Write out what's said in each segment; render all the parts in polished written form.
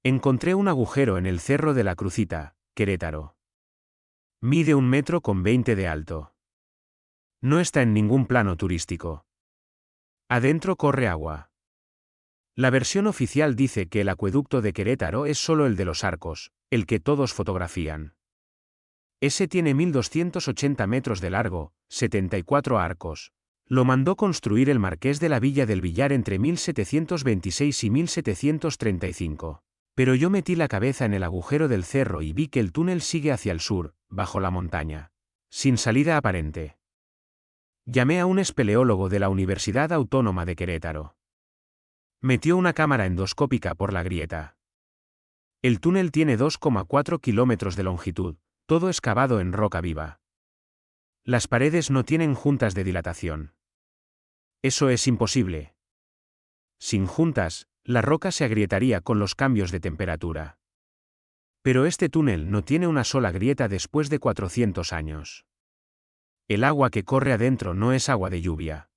Encontré un agujero en el Cerro de la Crucita, Querétaro. Mide 1,20 m de alto. No está en ningún plano turístico. Adentro corre agua. La versión oficial dice que el acueducto de Querétaro es solo el de los Arcos, el que todos fotografían. Ese tiene 1.280 metros de largo, 74 arcos. Lo mandó construir el marqués de la Villa del Villar entre 1726 y 1735. Pero yo metí la cabeza en el agujero del cerro y vi que el túnel sigue hacia el sur, bajo la montaña. Sin salida aparente. Llamé a un espeleólogo de la Universidad Autónoma de Querétaro. Metió una cámara endoscópica por la grieta. El túnel tiene 2,4 kilómetros de longitud, todo excavado en roca viva. Las paredes no tienen juntas de dilatación. Eso es imposible. Sin juntas, la roca se agrietaría con los cambios de temperatura. Pero este túnel no tiene una sola grieta después de 400 años. El agua que corre adentro no es agua de lluvia.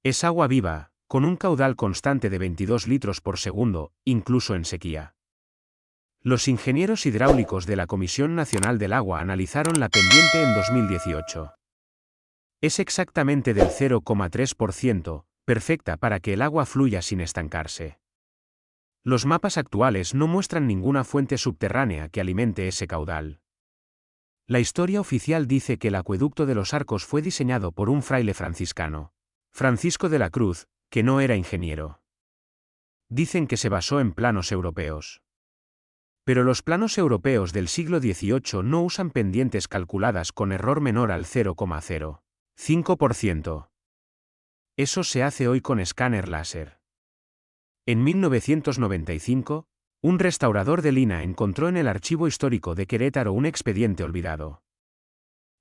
Es agua viva, con un caudal constante de 22 litros por segundo, incluso en sequía. Los ingenieros hidráulicos de la Comisión Nacional del Agua analizaron la pendiente en 2018. Es exactamente del 0,3%, perfecta para que el agua fluya sin estancarse. Los mapas actuales no muestran ninguna fuente subterránea que alimente ese caudal. La historia oficial dice que el acueducto de los Arcos fue diseñado por un fraile franciscano, Francisco de la Cruz, que no era ingeniero. Dicen que se basó en planos europeos. Pero los planos europeos del siglo XVIII no usan pendientes calculadas con error menor al 0,05%. Eso se hace hoy con escáner láser. En 1995, un restaurador de Lina encontró en el archivo histórico de Querétaro un expediente olvidado.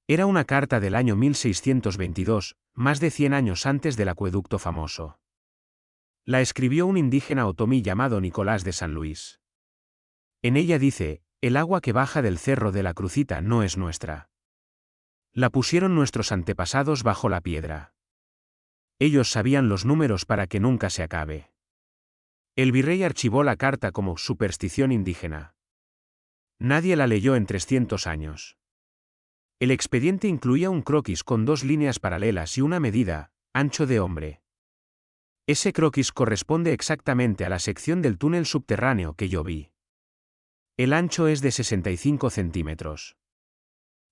Era una carta del año 1622, más de 100 años antes del acueducto famoso. La escribió un indígena otomí llamado Nicolás de San Luis. En ella dice: el agua que baja del Cerro de la Crucita no es nuestra. La pusieron nuestros antepasados bajo la piedra. Ellos sabían los números para que nunca se acabe. El virrey archivó la carta como superstición indígena. Nadie la leyó en 300 años. El expediente incluía un croquis con 2 líneas paralelas y una medida, ancho de hombre. Ese croquis corresponde exactamente a la sección del túnel subterráneo que yo vi. El ancho es de 65 centímetros.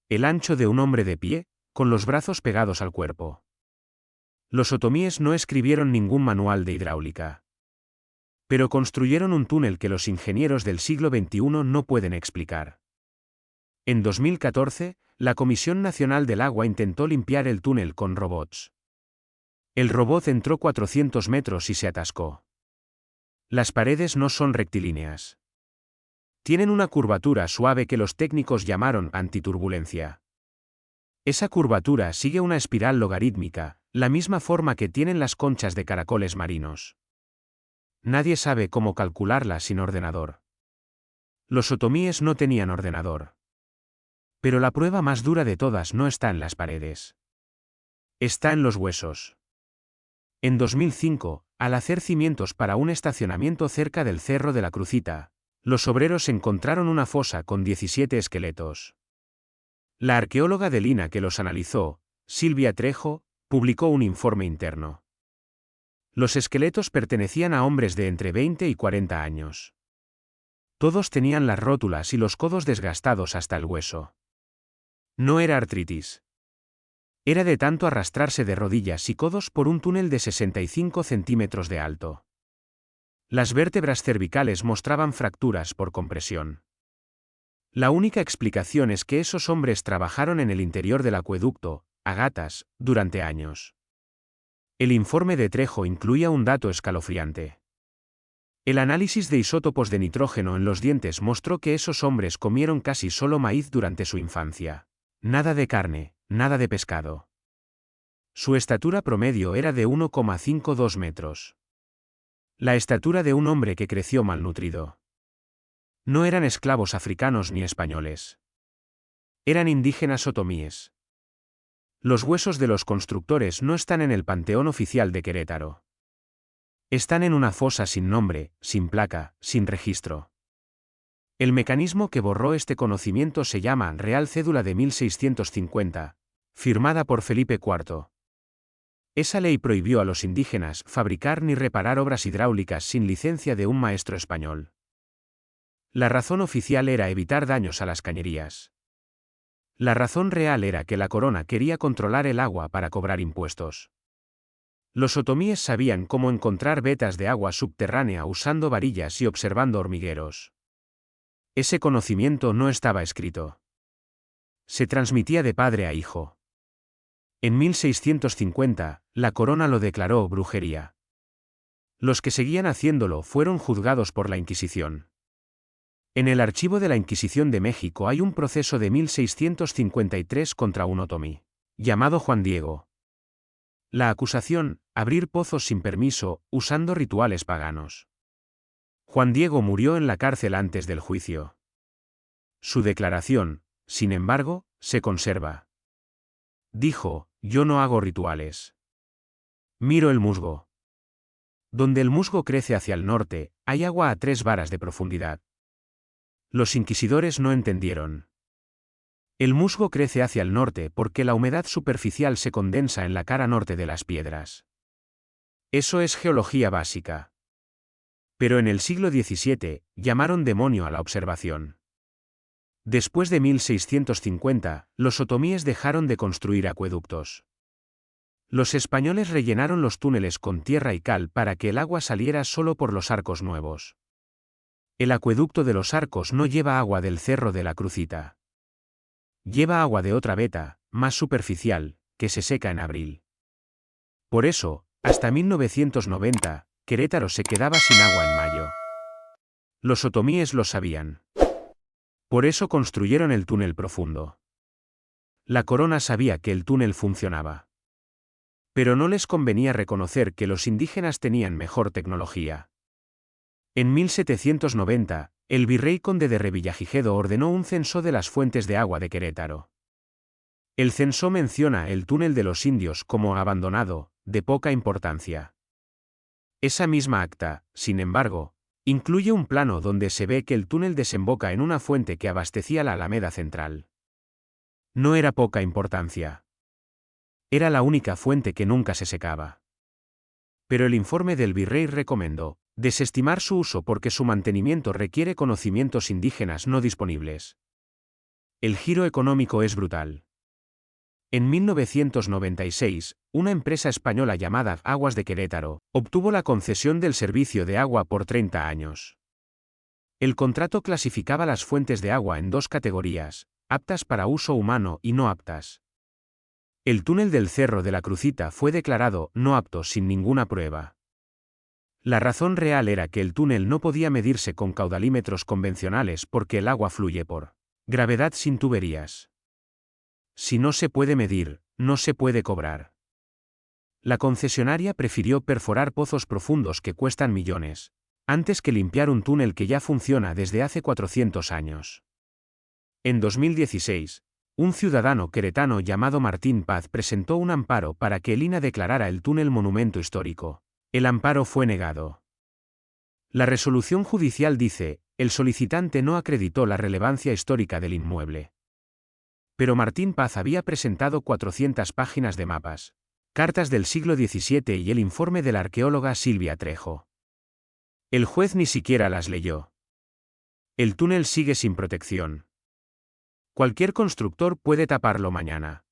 El ancho de un hombre de pie, con los brazos pegados al cuerpo. Los otomíes no escribieron ningún manual de hidráulica. Pero construyeron un túnel que los ingenieros del siglo XXI no pueden explicar. En 2014, la Comisión Nacional del Agua intentó limpiar el túnel con robots. El robot entró 400 metros y se atascó. Las paredes no son rectilíneas. Tienen una curvatura suave que los técnicos llamaron antiturbulencia. Esa curvatura sigue una espiral logarítmica, la misma forma que tienen las conchas de caracoles marinos. Nadie sabe cómo calcularla sin ordenador. Los otomíes no tenían ordenador. Pero la prueba más dura de todas no está en las paredes. Está en los huesos. En 2005, al hacer cimientos para un estacionamiento cerca del Cerro de la Crucita, los obreros encontraron una fosa con 17 esqueletos. La arqueóloga de Lina que los analizó, Silvia Trejo, publicó un informe interno. Los esqueletos pertenecían a hombres de entre 20 y 40 años. Todos tenían las rótulas y los codos desgastados hasta el hueso. No era artritis. Era de tanto arrastrarse de rodillas y codos por un túnel de 65 centímetros de alto. Las vértebras cervicales mostraban fracturas por compresión. La única explicación es que esos hombres trabajaron en el interior del acueducto, a gatas, durante años. El informe de Trejo incluía un dato escalofriante. El análisis de isótopos de nitrógeno en los dientes mostró que esos hombres comieron casi solo maíz durante su infancia. Nada de carne, nada de pescado. Su estatura promedio era de 1,52 metros. La estatura de un hombre que creció malnutrido. No eran esclavos africanos ni españoles. Eran indígenas otomíes. Los huesos de los constructores no están en el Panteón Oficial de Querétaro. Están en una fosa sin nombre, sin placa, sin registro. El mecanismo que borró este conocimiento se llama Real Cédula de 1650, firmada por Felipe IV. Esa ley prohibió a los indígenas fabricar ni reparar obras hidráulicas sin licencia de un maestro español. La razón oficial era evitar daños a las cañerías. La razón real era que la corona quería controlar el agua para cobrar impuestos. Los otomíes sabían cómo encontrar vetas de agua subterránea usando varillas y observando hormigueros. Ese conocimiento no estaba escrito. Se transmitía de padre a hijo. En 1650, la corona lo declaró brujería. Los que seguían haciéndolo fueron juzgados por la Inquisición. En el archivo de la Inquisición de México hay un proceso de 1653 contra un otomí, llamado Juan Diego. La acusación, abrir pozos sin permiso, usando rituales paganos. Juan Diego murió en la cárcel antes del juicio. Su declaración, sin embargo, se conserva. Dijo, yo no hago rituales. Miro el musgo. Donde el musgo crece hacia el norte, hay agua a 3 varas de profundidad. Los inquisidores no entendieron. El musgo crece hacia el norte porque la humedad superficial se condensa en la cara norte de las piedras. Eso es geología básica. Pero en el siglo XVII, llamaron demonio a la observación. Después de 1650, los otomíes dejaron de construir acueductos. Los españoles rellenaron los túneles con tierra y cal para que el agua saliera solo por los arcos nuevos. El acueducto de los arcos no lleva agua del cerro de la Crucita. Lleva agua de otra veta, más superficial, que se seca en abril. Por eso, hasta 1990, Querétaro se quedaba sin agua en mayo. Los otomíes lo sabían. Por eso construyeron el túnel profundo. La corona sabía que el túnel funcionaba. Pero no les convenía reconocer que los indígenas tenían mejor tecnología. En 1790, el virrey conde de Revillagigedo ordenó un censo de las fuentes de agua de Querétaro. El censo menciona el túnel de los indios como abandonado, de poca importancia. Esa misma acta, sin embargo, incluye un plano donde se ve que el túnel desemboca en una fuente que abastecía la Alameda Central. No era poca importancia. Era la única fuente que nunca se secaba. Pero el informe del virrey recomendó desestimar su uso porque su mantenimiento requiere conocimientos indígenas no disponibles. El giro económico es brutal. En 1996, una empresa española llamada Aguas de Querétaro obtuvo la concesión del servicio de agua por 30 años. El contrato clasificaba las fuentes de agua en 2 categorías, aptas para uso humano y no aptas. El túnel del Cerro de la Crucita fue declarado no apto sin ninguna prueba. La razón real era que el túnel no podía medirse con caudalímetros convencionales porque el agua fluye por gravedad sin tuberías. Si no se puede medir, no se puede cobrar. La concesionaria prefirió perforar pozos profundos que cuestan millones, antes que limpiar un túnel que ya funciona desde hace 400 años. En 2016, un ciudadano queretano llamado Martín Paz presentó un amparo para que el INAH declarara el túnel monumento histórico. El amparo fue negado. La resolución judicial dice, el solicitante no acreditó la relevancia histórica del inmueble. Pero Martín Paz había presentado 400 páginas de mapas, cartas del siglo XVII y el informe de la arqueóloga Silvia Trejo. El juez ni siquiera las leyó. El túnel sigue sin protección. Cualquier constructor puede taparlo mañana.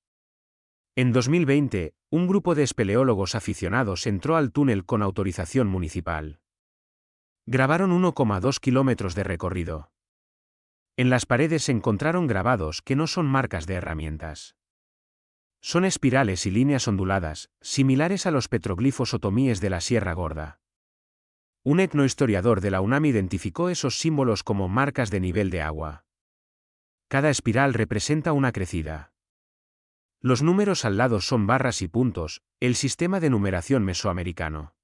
En 2020, un grupo de espeleólogos aficionados entró al túnel con autorización municipal. Grabaron 1,2 kilómetros de recorrido. En las paredes se encontraron grabados que no son marcas de herramientas. Son espirales y líneas onduladas, similares a los petroglifos otomíes de la Sierra Gorda. Un etnohistoriador de la UNAM identificó esos símbolos como marcas de nivel de agua. Cada espiral representa una crecida. Los números al lado son barras y puntos, el sistema de numeración mesoamericano.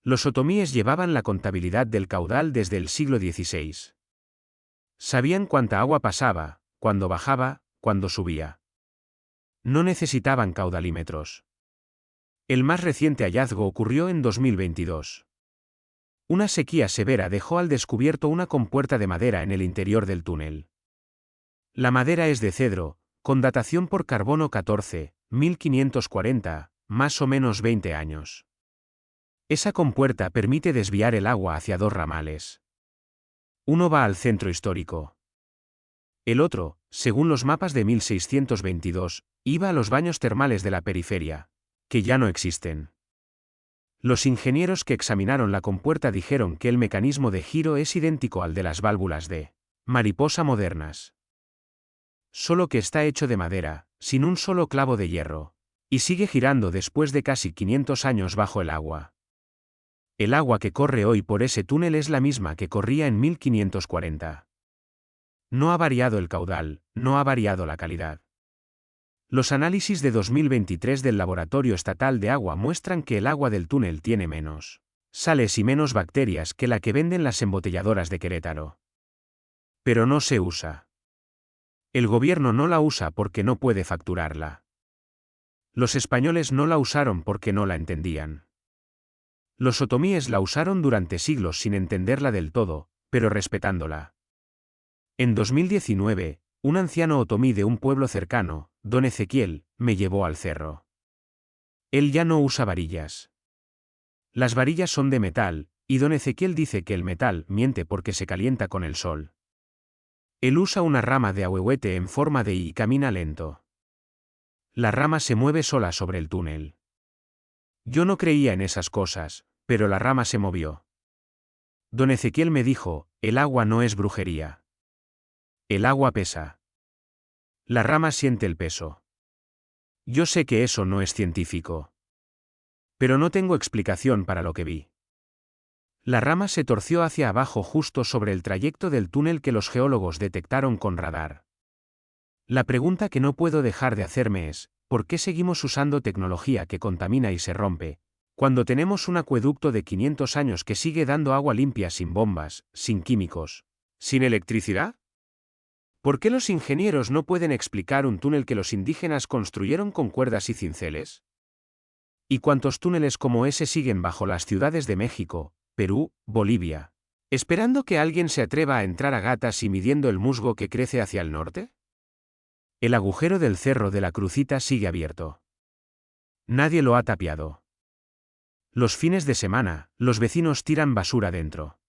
Los otomíes llevaban la contabilidad del caudal desde el siglo XVI. Sabían cuánta agua pasaba, cuándo bajaba, cuándo subía. No necesitaban caudalímetros. El más reciente hallazgo ocurrió en 2022. Una sequía severa dejó al descubierto una compuerta de madera en el interior del túnel. La madera es de cedro, con datación por carbono 14, 1540, más o menos 20 años. Esa compuerta permite desviar el agua hacia dos ramales. Uno va al centro histórico. El otro, según los mapas de 1622, iba a los baños termales de la periferia, que ya no existen. Los ingenieros que examinaron la compuerta dijeron que el mecanismo de giro es idéntico al de las válvulas de mariposa modernas. Solo que está hecho de madera, sin un solo clavo de hierro, y sigue girando después de casi 500 años bajo el agua. El agua que corre hoy por ese túnel es la misma que corría en 1540. No ha variado el caudal, no ha variado la calidad. Los análisis de 2023 del Laboratorio Estatal de Agua muestran que el agua del túnel tiene menos sales y menos bacterias que la que venden las embotelladoras de Querétaro. Pero no se usa. El gobierno no la usa porque no puede facturarla. Los españoles no la usaron porque no la entendían. Los otomíes la usaron durante siglos sin entenderla del todo, pero respetándola. En 2019, un anciano otomí de un pueblo cercano, don Ezequiel, me llevó al cerro. Él ya no usa varillas. Las varillas son de metal, y don Ezequiel dice que el metal miente porque se calienta con el sol. Él usa una rama de ahuehuete en forma de I y camina lento. La rama se mueve sola sobre el túnel. Yo no creía en esas cosas, pero la rama se movió. Don Ezequiel me dijo, el agua no es brujería. El agua pesa. La rama siente el peso. Yo sé que eso no es científico. Pero no tengo explicación para lo que vi. La rama se torció hacia abajo justo sobre el trayecto del túnel que los geólogos detectaron con radar. La pregunta que no puedo dejar de hacerme es, ¿por qué seguimos usando tecnología que contamina y se rompe, cuando tenemos un acueducto de 500 años que sigue dando agua limpia sin bombas, sin químicos, sin electricidad? ¿Por qué los ingenieros no pueden explicar un túnel que los indígenas construyeron con cuerdas y cinceles? ¿Y cuántos túneles como ese siguen bajo las ciudades de México, Perú, Bolivia, esperando que alguien se atreva a entrar a gatas y midiendo el musgo que crece hacia el norte? El agujero del Cerro de la Crucita sigue abierto. Nadie lo ha tapiado. Los fines de semana, los vecinos tiran basura dentro.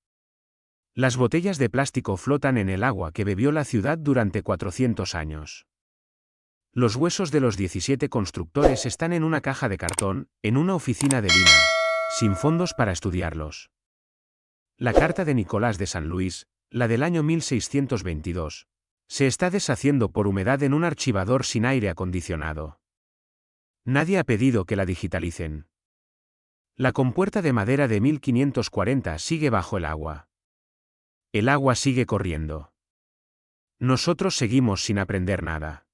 Las botellas de plástico flotan en el agua que bebió la ciudad durante 400 años. Los huesos de los 17 constructores están en una caja de cartón, en una oficina de Lima, sin fondos para estudiarlos. La carta de Nicolás de San Luis, la del año 1622, se está deshaciendo por humedad en un archivador sin aire acondicionado. Nadie ha pedido que la digitalicen. La compuerta de madera de 1540 sigue bajo el agua. El agua sigue corriendo. Nosotros seguimos sin aprender nada.